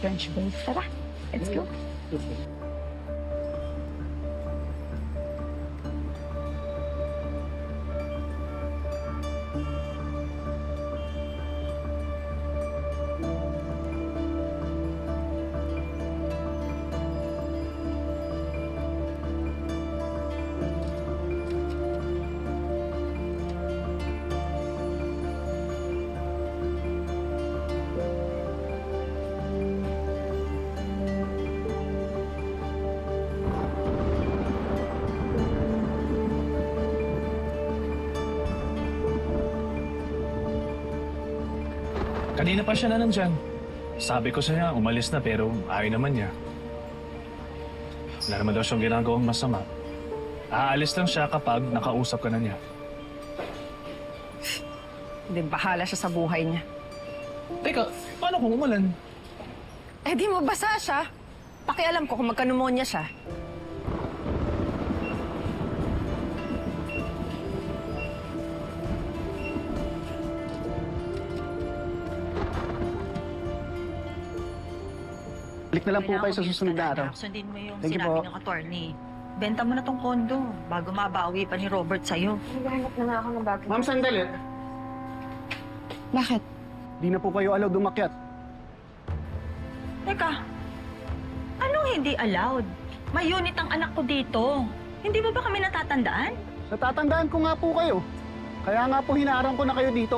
French babe. Tara, let's go. Kanina pa siya na nandyan. Sabi ko sa niya, umalis na pero ayaw naman niya. Wala naman daw siyang ginagawang masama. Aalis lang siya kapag nakausap ka na niya. Hindi, bahala siya sa buhay niya. Teka, paano kung umulan? Eh di mabasa siya. Pakialam ko kung magka-pneumonia siya. Balik na lang po kayo sa susunod na araw. Sundin mo yung Thank you sinabi po. ng attorney. Benta mo na tong kondo bago mabawi pa ni Robert sa'yo. Naghahanap na nga ako ng bagay. Ma'am, sandali. Bakit? Di na po kayo allowed umakyat. Teka, anong hindi allowed? May unit ang anak ko dito. Hindi mo ba kami natatandaan? Natatandaan ko nga po kayo. Kaya nga po hinaarang ko na kayo dito.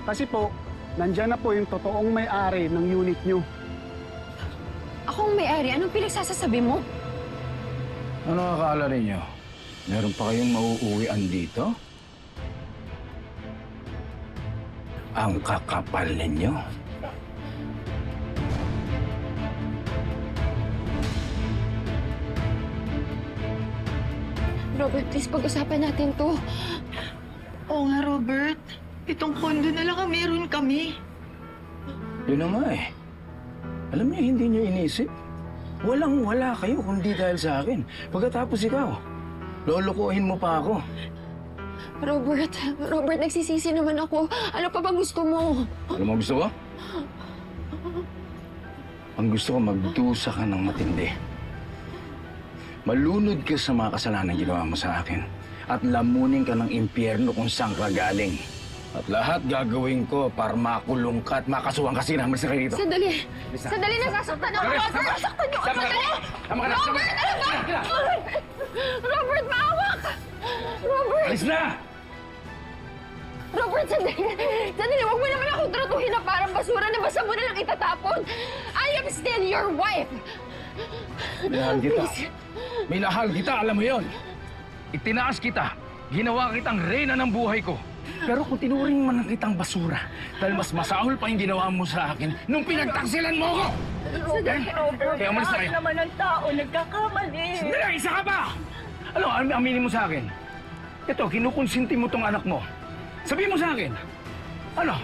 Kasi po, nandyan na po yung totoong may-ari ng unit nyo. Ako ang may-ari. Anong pinagsasasabi mo? Ano akala ninyo? Meron pa kayong mauuwian dito? Ang kakapal ninyo. Robert, please pag-usapan natin to. Oo nga, Robert. Itong kondo na lang ang meron kami. Yun na nga eh. Alam niyo, hindi niyo inisip. Walang-wala kayo kundi dahil sa akin. Pagkatapos ikaw, lolokohin mo pa ako. Robert, nagsisisi naman ako. Ano pa ba gusto mo? Ano mo gusto ko? Ang gusto ko, magdusa ka ng matindi. Malunod ka sa mga kasalanan ginawa mo sa akin. At lamunin ka ng impyerno kung saan ka galing. At lahat gagawin ko para makulong ka at makasuhan ka sinamay sa kayo dito. Sandali! Sandali, nasasaktan ako! Robert, nasasaktan niyo! Sandali! Robert, ano ba? Robert, maawa ka! Robert! Alis na! Robert, sandali! Sandali, huwag mo naman akong tratuhin na parang basura na basta mo na lang itatapon! I am still your wife! Minahal kita. Please. Minahal kita, alam mo yon. Itinaas kita. Ginawa kitang reyna ng buhay ko. Pero kung tinuring man ng kitang basura, dahil mas masahol pa yung ginawa mo sa akin nung pinagtaksilan mo ko! Robert, Kaya umalis na kayo. naman ang tao, nagkakamali. Sandali, isa ka pa! Ano, aminin mo sa akin? Ito, kinukonsinti mo tong anak mo. Sabihin mo sa akin, ano?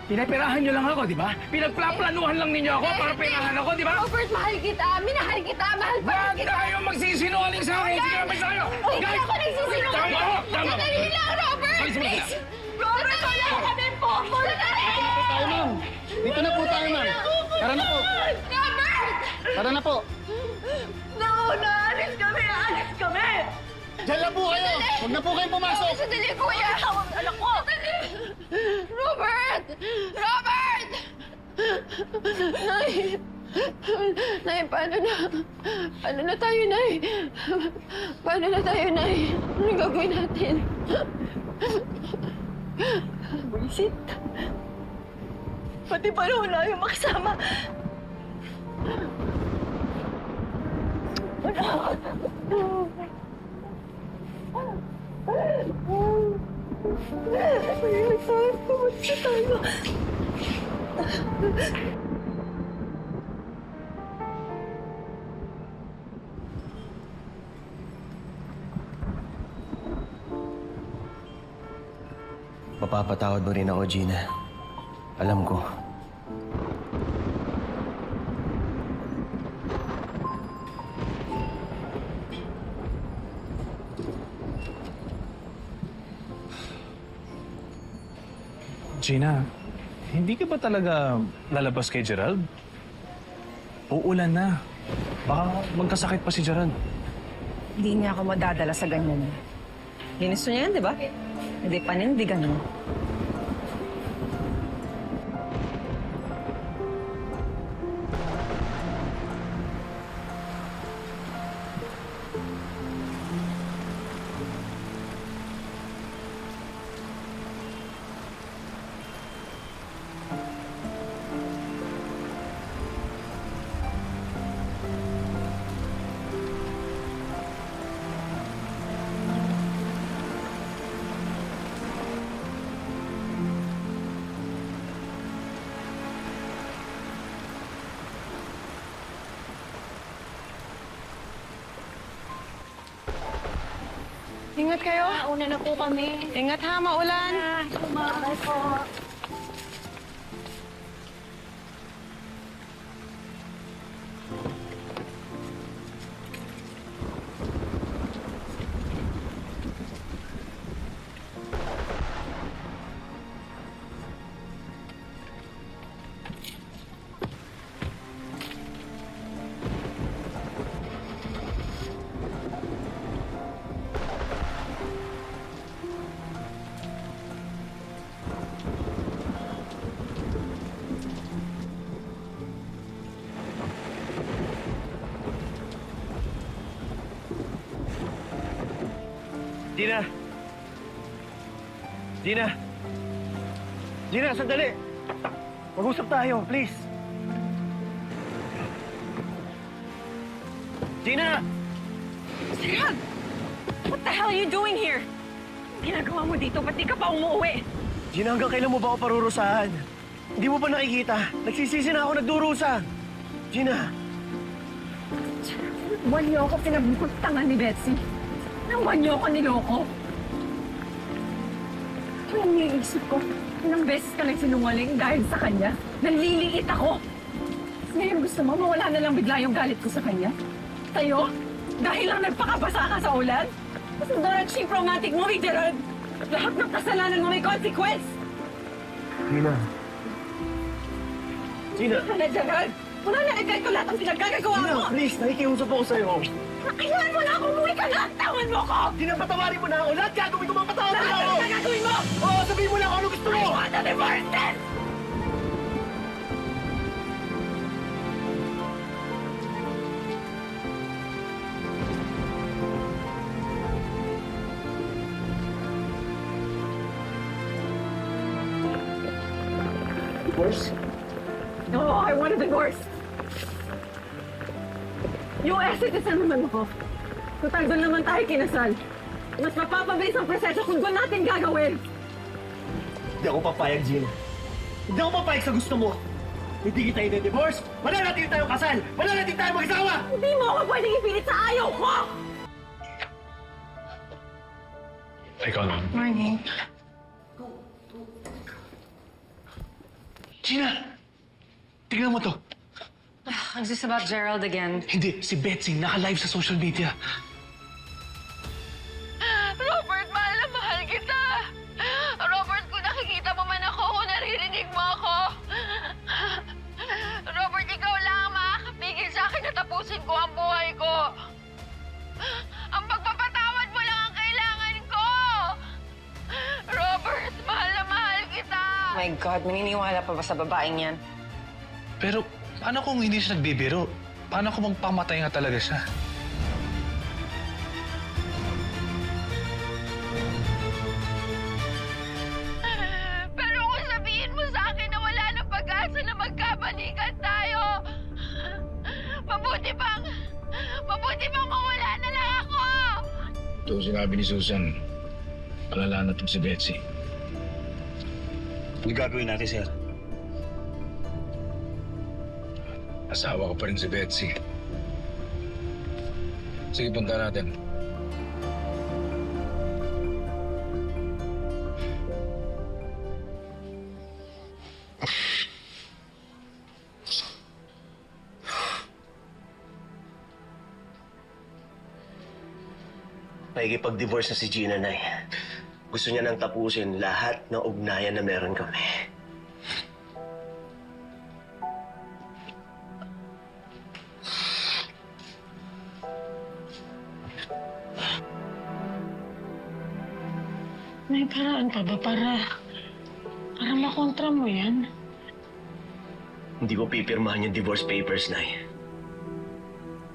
Pinapirahan niyo lang ako, di ba? Pinagplaplanuhan lang ninyo ako para pirahan ako, di ba? Robert, mahal kita! Minahal kita! Mahal pa Huwag kita! kayong magsisinungaling sa akin! Sige, may sa'yo! Hindi ako nagsisinungaling! Tama ako! Tama ako! Sandali lang, Robert! Alis mo na. Please! Robert, wala kami po! Sandali! Tayo, ma'am. Dito na po tayo, ma'am. Tara na po. Robert! Tara na po. Nauna, alis kami! Alis kami! Diyan lang po kayo. Huwag na po kayong pumasok. Sandali, kuya! Anak ko! Robert! Robert! Nay! Nay, paano na? Paano na tayo, Nay? Paano na tayo, Nay? Ano gagawin natin? Buisit. Pati pa wala yung makasama. Mapapatawad mo rin ako, Gina. Alam ko. Gina, hindi ka ba talaga lalabas kay Gerald? Uulan na. Baka magkasakit pa si Gerald. Hindi niya ako madadala sa ganyan. Ginusto niya yan, di ba? Hindi panindigan mo. Ingat kayo. Una na po kami. Ingat ha, maulan. Sumakay po. Gina! Gina! Gina, sandali! Mag-usap tayo, please! Gina! Gerald! What the hell are you doing here? Ginagawa mo dito, ba't di ka pa umuwi? Gina, hanggang kailan mo ba ako parurusahan? Hindi mo ba nakikita? Nagsisisi na ako nagdurusa! Gina! Buwan niyo ako pinabukot tangan ni Betsy. Nang buwan niyo ako niloko. Ang iniisip ko, ilang beses ka nagsinungaling dahil sa kanya. Naliliit ako. Ngayon gusto mo, mawala na lang bigla yung galit ko sa kanya. Sa'yo? Dahil lang nagpakabasa ka sa ulan? Mas doon ang cheap romantic movie, Gerald. Lahat ng kasalanan mo may consequence. Gina! Gina! Ano, Gerald? Muna na-regret ko lahat ang pinagkagagawa mo. Gina, please! Nakikiusap ako sa'yo! Kailangan mo na ako, umuwi ka na! Tawan mo ko! Gina, patawarin mo na ako! Lahat gagawin ko mga patawarin mo Lahat ako! na gagawin mo! Oo, sabihin mo na ako ano gusto mo! I want a divorce then! Divorce? No, I want a divorce. US citizen naman ako. Total doon naman tayo kinasal. Mas mapapabilis ang proseso kung doon natin gagawin. Hindi ako papayag, Gina. Hindi ako papayag sa gusto mo. Hindi kita i-divorce. Mananatili tayo kasal. Mananatili tayo mag-asawa. Hindi mo ako pwedeng ipilit sa ayaw ko! Ikaw lang. Morning. Gina! Tingnan mo to. Is this about Gerald again? Hindi, si Betsy naka-live sa social media. Robert, mahal na mahal kita. Robert, kung nakikita mo man ako, kung naririnig mo ako. Robert, ikaw lang ang makakapigil sa akin na tapusin ko ang buhay ko. Ang pagpapatawad mo lang ang kailangan ko. Robert, mahal na mahal kita. My God, maniniwala pa ba sa babaeng yan? Pero paano kung hindi siya nagbibiro? Paano kung magpamatay nga talaga siya? Pero kung sabihin mo sa akin na wala nang pag-asa na magkabalikan tayo, mabuti bang mawala na lang ako? Ito sinabi ni Susan. Palala na itong si Betsy. Ano gagawin natin, sir? Asawa ko pa rin si Betsy. Sige, punta natin. Nakikipag-divorce na si Gina, Nay. Gusto niya nang tapusin lahat ng ugnayan na meron kami. May paraan pa ba para makontra mo yan? Hindi ko pipirmahan yung divorce papers, Nay.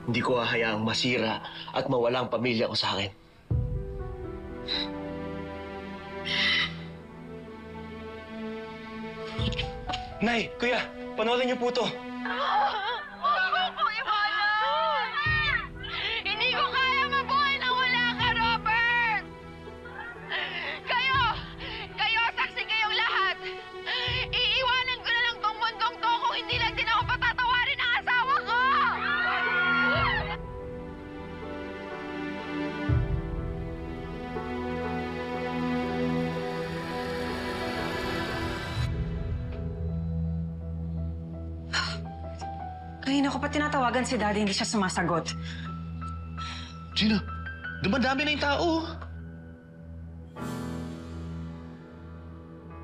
Hindi ko hahayaang masira at mawala ang pamilya ko sa akin. Nay, Kuya, panoorin niyo po to. Hindi ko kaya mabuhay na wala ka, Robert! Kayo, saksi kayong lahat. Iiwanan ko na lang tong mundong to kung hindi lang din ako patatawarin ng asawa ko! Kanina ko pa tinatawagan si Daddy, hindi siya sumasagot. Gina, dumadami na yung tao.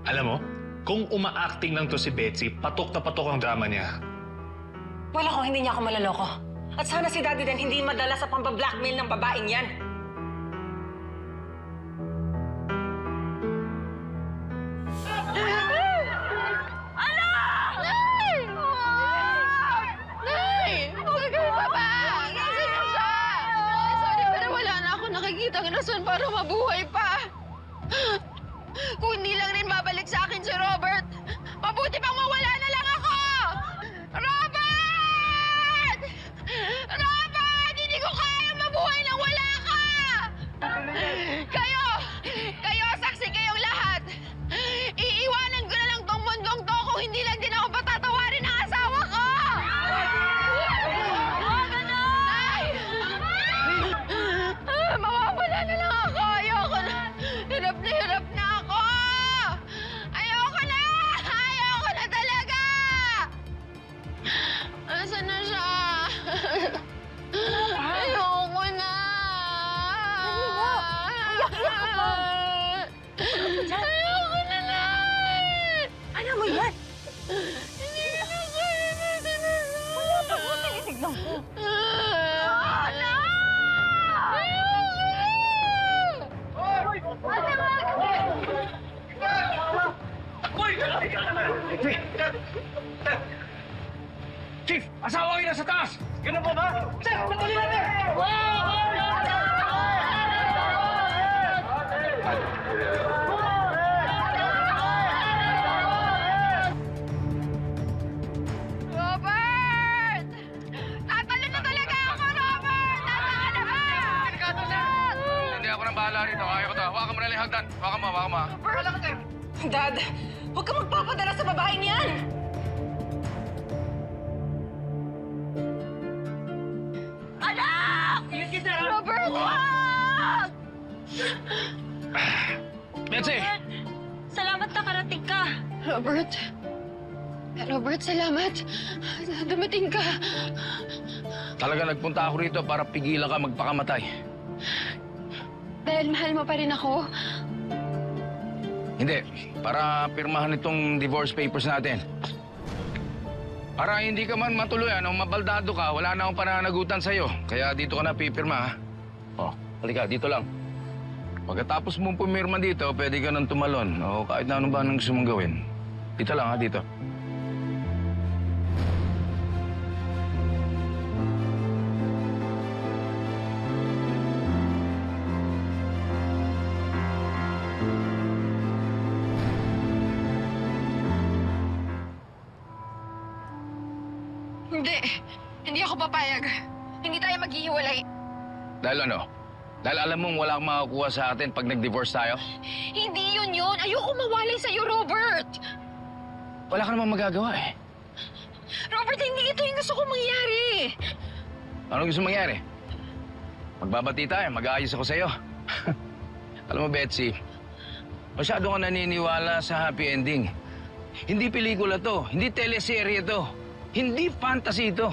Alam mo, kung uma-acting lang to si Betsy, patok na patok ang drama niya. Wala ko, hindi niya ako malaloko. At sana si Daddy din hindi madala sa pambablackmail ng babaeng yan. Nay! Huwag kayo baba! Kasi na siya! Sorry, pero wala na ako nakikita ng rason para mabuhay pa. Kung hindi lang rin babalik sa akin si Robert, mabuti pang mawala na lang ako! Robert! Robert! Hindi ko kaya mabuhay nang wala ka! Kayo, saksi kayong lahat. Iiwanan ko na lang tong mundong to kung hindi lang din ako patatawarin ng asawa ko! Nay! Mawawala na lang ako. Ayoko na. Hirap na ako. Ayoko na talaga. Asan na siya? Ayoko na. Ayoko na, Nay. Ano mo yan? Hindi na kaya na sinasabi. Tignan ko. Ayoko Chief, asawa kayo nasa taas! Ganun po ba? Chief, patuloy natin! Robert! Tatalo na talaga ako, Robert! Nasaan ka na ba? Hindi ako nang bahala rito. Kaya ko to. Hawakan mo na lang yung hagdan. Hawakan mo. Dad, huwag ka magpapadala sa babaeng yan! Robert, wag! Betsy! Salamat nakarating ka. Robert, salamat. Dumating ka. Talaga nagpunta ako rito para pigilan ka magpakamatay. Dahil mahal mo pa rin ako. Hindi. Para pirmahan itong divorce papers natin. Para hindi ka man matuluyan o mabaldado ka, wala na akong pananagutan sa'yo. Kaya dito ka na pipirma, ha? Oh, halika, dito lang. Pagkatapos mong pumirma dito, pwede ka nang tumalon. O kahit na ano ba nang gusto mong gawin. Dito lang, ha? Dito. Hindi ako papayag. Hindi tayo maghihiwalay. Dahil ano? Dahil alam mong wala kang makakuha sa atin pag nag-divorce tayo? Hindi yun. Ayoko mawalay sa'yo, Robert. Wala ka namang magagawa, eh. Robert, hindi ito yung gusto kong mangyari. Anong gusto mangyari? Magbabati tayo, mag-aayos ako sa'yo. Alam mo, Betsy, masyado ka naniniwala sa happy ending. Hindi pelikula to, hindi teleserye to, hindi fantasy to.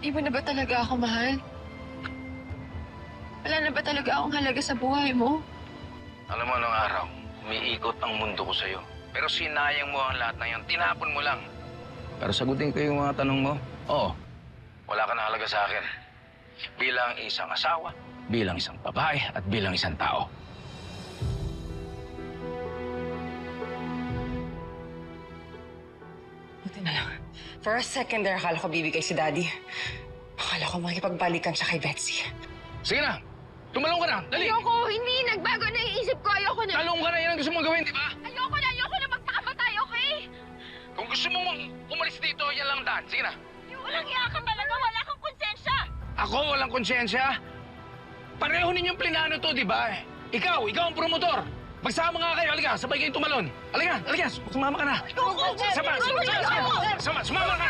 Di mo na ba talaga ako mahal? Wala na ba talaga akong halaga sa buhay mo? Alam mo, anong araw, umiikot ang mundo ko sa'yo. Pero sinayang mo ang lahat na yan, tinapon mo lang. Pero sagutin ko yung mga tanong mo. Oo, wala ka na halaga sa akin. Bilang isang asawa, bilang isang babae, at bilang isang tao. lang. For a second there, akala ko bibigay si Daddy. Akala ko makikipagbalikan siya kay Betsy. Sige na! Tumalong ka na! Dali! Ayoko, hindi. Nagbago na yung isip ko. Ayoko na. Talong ka na! Yan ang gusto mong gawin, di ba? Ayoko na magpakamatay, okay? Kung gusto mong umalis dito, yan lang ang daan. Sige na! Walang iya ka talaga. Wala kang konsensya. Ako walang konsyensya. Pareho ninyong plinano to, di ba? Ikaw ang promotor. Magsama nga kayo. Halika, sabay kayong tumalon. Halika. Sumama ka na. Sumama ka.